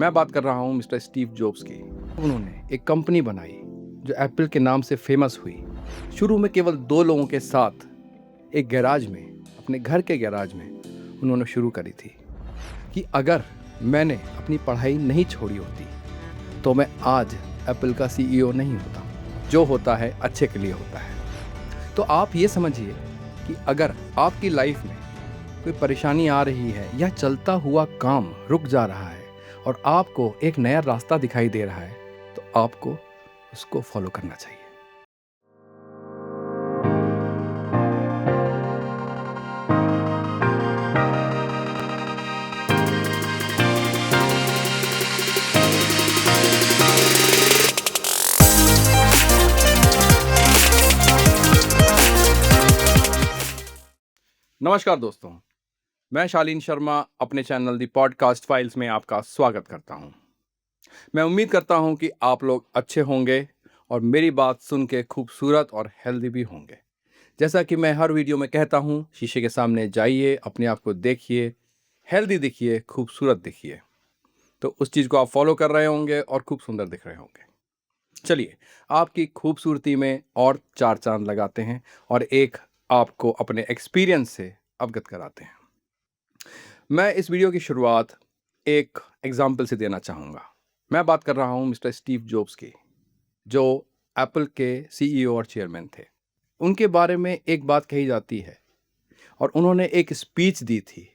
मैं बात कर रहा हूँ मिस्टर स्टीव जॉब्स की। उन्होंने एक कंपनी बनाई जो एप्पल के नाम से फेमस हुई। शुरू में केवल 2 लोगों के साथ एक गैराज में, अपने घर के गैराज में उन्होंने शुरू करी थी कि अगर मैंने अपनी पढ़ाई नहीं छोड़ी होती तो मैं आज एप्पल का सीईओ नहीं होता। जो होता है अच्छे के लिए होता है। तो आप ये समझिए कि अगर आपकी लाइफ में कोई परेशानी आ रही है या चलता हुआ काम रुक जा रहा है और आपको एक नया रास्ता दिखाई दे रहा है तो आपको उसको फॉलो करना चाहिए। नमस्कार दोस्तों, मैं शालीन शर्मा अपने चैनल दी पॉडकास्ट फाइल्स में आपका स्वागत करता हूं। मैं उम्मीद करता हूं कि आप लोग अच्छे होंगे और मेरी बात सुन के खूबसूरत और हेल्दी भी होंगे। जैसा कि मैं हर वीडियो में कहता हूं, शीशे के सामने जाइए, अपने आप को देखिए, हेल्दी दिखिए, खूबसूरत दिखिए। तो उस चीज़ को आप फॉलो कर रहे होंगे और खूब सुंदर दिख रहे होंगे। चलिए, आपकी खूबसूरती में और 4 चांद लगाते हैं और एक आपको अपने एक्सपीरियंस से अवगत कराते हैं। मैं इस वीडियो की शुरुआत एक एग्जाम्पल से देना चाहूँगा। मैं बात कर रहा हूँ मिस्टर स्टीव जॉब्स की, जो एप्पल के सीईओ और चेयरमैन थे। उनके बारे में एक बात कही जाती है और उन्होंने एक स्पीच दी थी।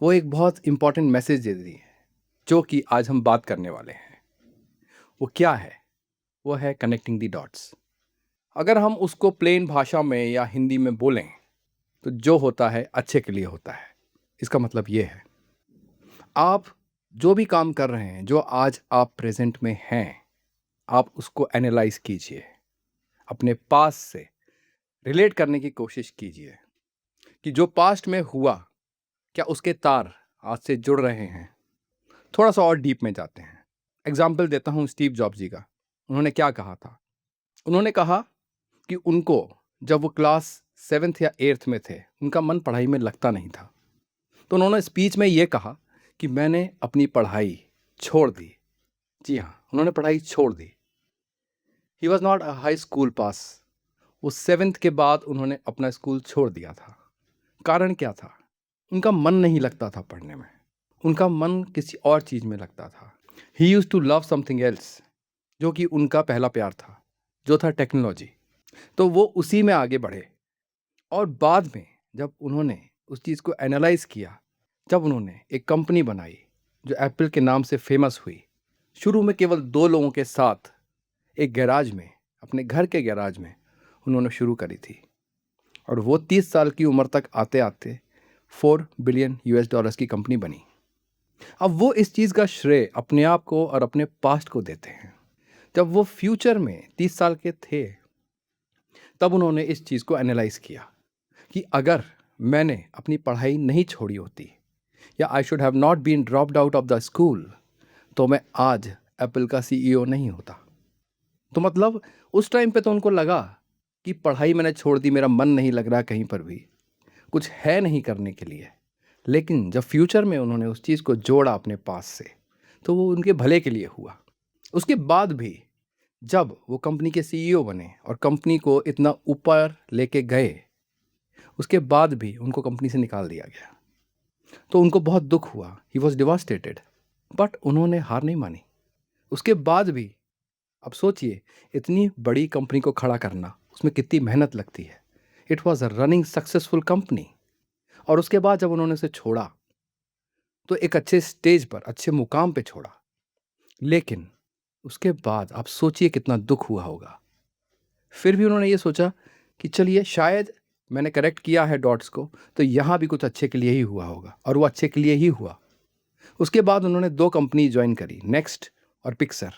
वो एक बहुत इम्पॉर्टेंट मैसेज दे दी है जो कि आज हम बात करने वाले हैं। वो क्या है? वो है कनेक्टिंग द डॉट्स। अगर हम उसको प्लेन भाषा में या हिंदी में बोलें तो जो होता है अच्छे के लिए होता है। इसका मतलब ये है, आप जो भी काम कर रहे हैं, जो आज आप प्रेजेंट में हैं, आप उसको एनालाइज कीजिए, अपने पास से रिलेट करने की कोशिश कीजिए कि जो पास्ट में हुआ, क्या उसके तार आज से जुड़ रहे हैं। थोड़ा सा और डीप में जाते हैं। एग्जाम्पल देता हूँ स्टीव जॉब्स जी का। उन्होंने क्या कहा था? उन्होंने कहा कि उनको जब वो क्लास 7th या 8th में थे, उनका मन पढ़ाई में लगता नहीं था। तो उन्होंने स्पीच में ये कहा कि मैंने अपनी पढ़ाई छोड़ दी। जी हाँ, उन्होंने पढ़ाई छोड़ दी। He was not a high school pass. वो 7th के बाद उन्होंने अपना स्कूल छोड़ दिया था। कारण क्या था? उनका मन नहीं लगता था पढ़ने में। उनका मन किसी और चीज़ में लगता था। He use to love something else, जो कि उनका पहला प्यार था, जो था टेक्नोलॉजी। तो वो उसी में आगे बढ़े और बाद में जब उन्होंने उस चीज़ को एनालाइज किया, जब उन्होंने एक कंपनी बनाई जो एप्पल के नाम से फेमस हुई। शुरू में केवल 2 लोगों के साथ एक गैराज में, अपने घर के गैराज में उन्होंने शुरू करी थी और वो 30 साल की उम्र तक आते आते $4 बिलियन की कंपनी बनी। अब वो इस चीज़ का श्रेय अपने आप को और अपने पास्ट को देते हैं। जब वो फ्यूचर में 30 साल के थे, तब उन्होंने इस चीज़ को एनालाइज किया कि अगर मैंने अपनी पढ़ाई नहीं छोड़ी होती या I should have not been dropped out of the school तो मैं आज एप्पल का सीईओ नहीं होता। तो मतलब उस टाइम पे तो उनको लगा कि पढ़ाई मैंने छोड़ दी, मेरा मन नहीं लग रहा कहीं पर भी, कुछ है नहीं करने के लिए। लेकिन जब फ्यूचर में उन्होंने उस चीज़ को जोड़ा अपने पास से, तो वो उनके भले के लिए हुआ। उसके बाद भी जब वो कंपनी के सीईओ बने और कंपनी को इतना ऊपर लेके गए, उसके बाद भी उनको कंपनी से निकाल दिया गया। तो उनको बहुत दुख हुआ। He was devastated. बट उन्होंने हार नहीं मानी। उसके बाद भी अब सोचिए, इतनी बड़ी कंपनी को खड़ा करना, उसमें कितनी मेहनत लगती है। It was a running successful company. और उसके बाद जब उन्होंने उसे छोड़ा तो एक अच्छे स्टेज पर, अच्छे मुकाम पे छोड़ा। लेकिन उसके बाद आप सोचिए कितना दुख हुआ होगा। फिर भी उन्होंने ये सोचा कि चलिए, शायद मैंने करेक्ट किया है डॉट्स को, तो यहाँ भी कुछ अच्छे के लिए ही हुआ होगा। और वो अच्छे के लिए ही हुआ। उसके बाद उन्होंने 2 कंपनी ज्वाइन करी, नेक्स्ट और पिक्सर।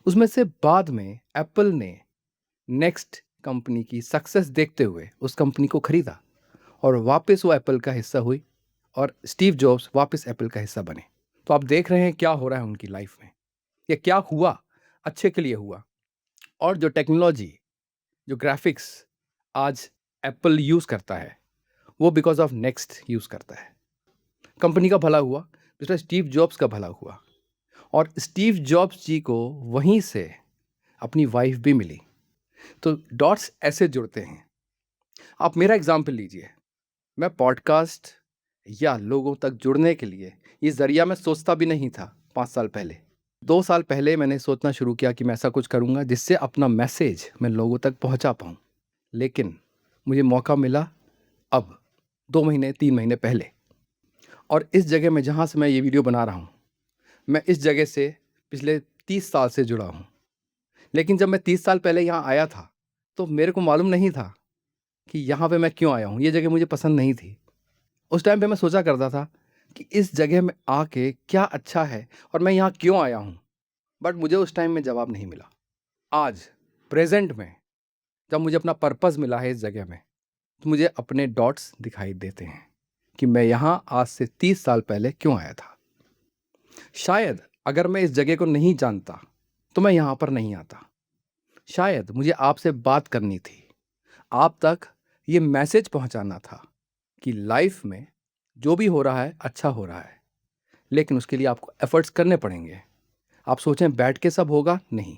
उसमें से बाद में एप्पल ने नेक्स्ट कंपनी की सक्सेस देखते हुए उस कंपनी को खरीदा और वापस वो एप्पल का हिस्सा हुई और स्टीव जॉब्स वापस एप्पल का हिस्सा बने। तो आप देख रहे हैं क्या हो रहा है उनकी लाइफ में। ये क्या हुआ? अच्छे के लिए हुआ। और जो टेक्नोलॉजी, जो ग्राफिक्स आज एप्पल यूज़ करता है, वो बिकॉज ऑफ नेक्स्ट यूज़ करता है। कंपनी का भला हुआ, मिस्टर स्टीव जॉब्स का भला हुआ। और स्टीव जॉब्स जी को वहीं से अपनी वाइफ भी मिली। तो डॉट्स ऐसे जुड़ते हैं। आप मेरा एग्जाम्पल लीजिए। मैं पॉडकास्ट या लोगों तक जुड़ने के लिए ये ज़रिया मैं सोचता भी नहीं था 5 साल पहले। 2 साल पहले मैंने सोचना शुरू किया कि मैं ऐसा कुछ करूँगा जिससे अपना मैसेज मैं लोगों तक पहुँचा पाऊँ। लेकिन मुझे मौका मिला अब 2 महीने 3 महीने पहले, और इस जगह में जहाँ से मैं ये वीडियो बना रहा हूँ, मैं इस जगह से पिछले 30 साल से जुड़ा हूँ। लेकिन जब मैं 30 साल पहले यहाँ आया था तो मेरे को मालूम नहीं था कि यहाँ पे मैं क्यों आया हूँ। ये जगह मुझे पसंद नहीं थी। उस टाइम पे मैं सोचा करता था कि इस जगह में आके क्या अच्छा है और मैं यहाँ क्यों आया हूँ, बट मुझे उस टाइम में जवाब नहीं मिला। आज प्रेजेंट में जब मुझे अपना पर्पस मिला है इस जगह में, तो मुझे अपने डॉट्स दिखाई देते हैं कि मैं यहाँ आज से 30 साल पहले क्यों आया था। शायद अगर मैं इस जगह को नहीं जानता तो मैं यहाँ पर नहीं आता। शायद मुझे आपसे बात करनी थी, आप तक ये मैसेज पहुँचाना था कि लाइफ में जो भी हो रहा है अच्छा हो रहा है, लेकिन उसके लिए आपको एफर्ट्स करने पड़ेंगे। आप सोचें बैठ के सब होगा, नहीं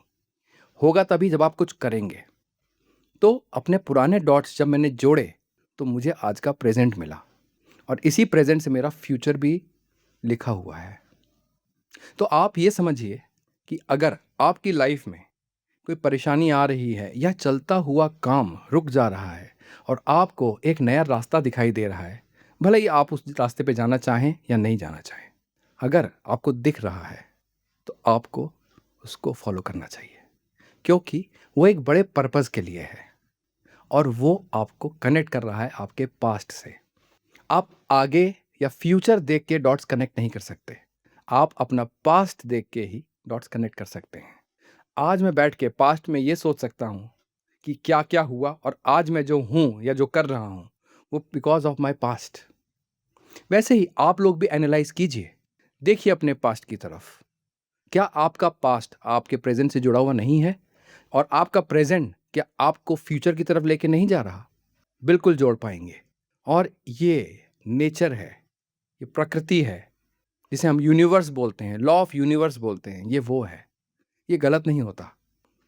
होगा तभी जब आप कुछ करेंगे। तो अपने पुराने डॉट्स जब मैंने जोड़े तो मुझे आज का प्रेजेंट मिला, और इसी प्रेजेंट से मेरा फ्यूचर भी लिखा हुआ है। तो आप ये समझिए कि अगर आपकी लाइफ में कोई परेशानी आ रही है या चलता हुआ काम रुक जा रहा है और आपको एक नया रास्ता दिखाई दे रहा है, भले ही आप उस रास्ते पे जाना चाहें या नहीं जाना चाहें, अगर आपको दिख रहा है तो आपको उसको फॉलो करना चाहिए, क्योंकि वो एक बड़े पर्पस के लिए है और वो आपको कनेक्ट कर रहा है आपके पास्ट से। आप आगे या फ्यूचर देख के डॉट्स कनेक्ट नहीं कर सकते, आप अपना पास्ट देख के ही डॉट्स कनेक्ट कर सकते हैं। आज मैं बैठ के पास्ट में ये सोच सकता हूँ कि क्या क्या हुआ, और आज मैं जो हूँ या जो कर रहा हूँ वो बिकॉज ऑफ माई पास्ट। वैसे ही आप लोग भी एनालाइज कीजिए, देखिए अपने पास्ट की तरफ। क्या आपका पास्ट आपके प्रेजेंट से जुड़ा हुआ नहीं है, और आपका प्रेजेंट क्या आपको फ्यूचर की तरफ लेके नहीं जा रहा? बिल्कुल जोड़ पाएंगे। और ये नेचर है, ये प्रकृति है, जिसे हम यूनिवर्स बोलते हैं, लॉ ऑफ यूनिवर्स बोलते हैं, ये वो है। ये गलत नहीं होता।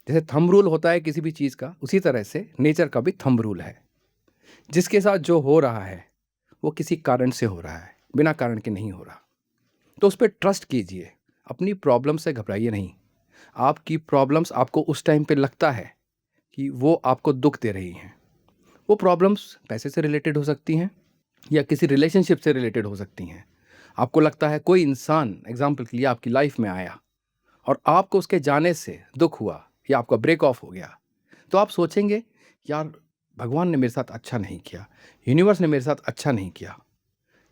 जैसे थंब रूल होता है किसी भी चीज़ का, उसी तरह से नेचर का भी थंब रूल है। जिसके साथ जो हो रहा है वो किसी कारण से हो रहा है, बिना कारण के नहीं हो रहा। तो उस पर ट्रस्ट कीजिए, अपनी प्रॉब्लम से घबराइए नहीं। आपकी प्रॉब्लम्स आपको उस टाइम पे लगता है कि वो आपको दुख दे रही हैं, वो प्रॉब्लम्स पैसे से रिलेटेड हो सकती हैं या किसी रिलेशनशिप से रिलेटेड हो सकती हैं। आपको लगता है कोई इंसान एग्जाम्पल के लिए आपकी लाइफ में आया और आपको उसके जाने से दुख हुआ या आपका ब्रेक ऑफ हो गया, तो आप सोचेंगे यार भगवान ने मेरे साथ अच्छा नहीं किया, यूनिवर्स ने मेरे साथ अच्छा नहीं किया।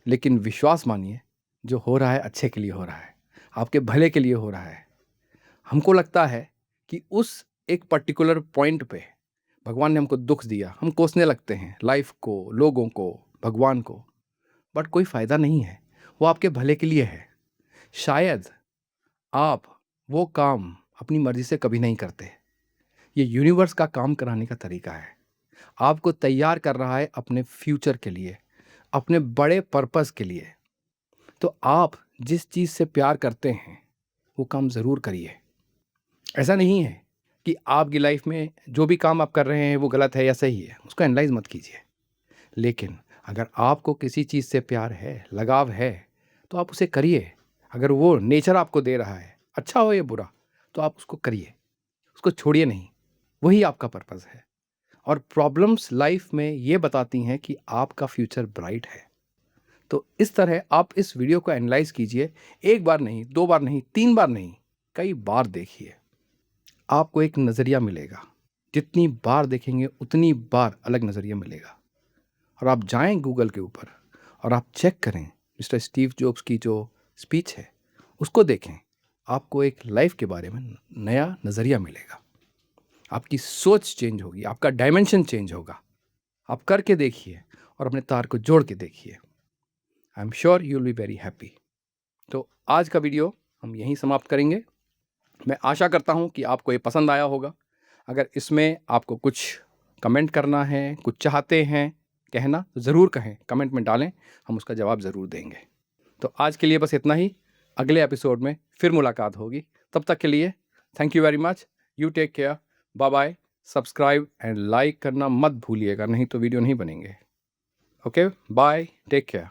लेकिन विश्वास मानिए, जो हो रहा है अच्छे के लिए हो रहा है, आपके भले के लिए हो रहा है। हमको लगता है कि उस एक पर्टिकुलर पॉइंट पे भगवान ने हमको दुख दिया, हम कोसने लगते हैं लाइफ को, लोगों को, भगवान को, बट कोई फ़ायदा नहीं है। वो आपके भले के लिए है। शायद आप वो काम अपनी मर्जी से कभी नहीं करते, ये यूनिवर्स का काम कराने का तरीका है। आपको तैयार कर रहा है अपने फ्यूचर के लिए, अपने बड़े पर्पस के लिए। तो आप जिस चीज़ से प्यार करते हैं वो काम ज़रूर करिए। ऐसा नहीं है कि आपकी लाइफ में जो भी काम आप कर रहे हैं वो गलत है या सही है, उसको एनालाइज मत कीजिए। लेकिन अगर आपको किसी चीज़ से प्यार है, लगाव है, तो आप उसे करिए। अगर वो नेचर आपको दे रहा है, अच्छा हो या बुरा, तो आप उसको करिए, उसको छोड़िए नहीं। वही आपका पर्पस है। और प्रॉब्लम्स लाइफ में ये बताती हैं कि आपका फ्यूचर ब्राइट है। तो इस तरह आप इस वीडियो को एनालाइज कीजिए। एक बार नहीं, 2 बार नहीं, 3 बार नहीं, कई बार देखिए। आपको एक नज़रिया मिलेगा। जितनी बार देखेंगे उतनी बार अलग नज़रिया मिलेगा। और आप जाएं गूगल के ऊपर और आप चेक करें मिस्टर स्टीव जॉब्स की जो स्पीच है, उसको देखें। आपको एक लाइफ के बारे में नया नज़रिया मिलेगा। आपकी सोच चेंज होगी, आपका डायमेंशन चेंज होगा। आप करके देखिए और अपने तार को जोड़ के देखिए। I am sure you will be very happy. तो आज का वीडियो हम यहीं समाप्त करेंगे। मैं आशा करता हूँ कि आपको ये पसंद आया होगा। अगर इसमें आपको कुछ कमेंट करना है, कुछ चाहते हैं कहना, तो ज़रूर कहें, कमेंट में डालें, हम उसका जवाब ज़रूर देंगे। तो आज के लिए बस इतना ही। अगले एपिसोड में फिर मुलाकात होगी। तब तक के लिए thank you very much. You take care. Bye bye. Subscribe and like करना मत भूलिएगा, नहीं तो वीडियो नहीं बनेंगे। Okay, bye, take care.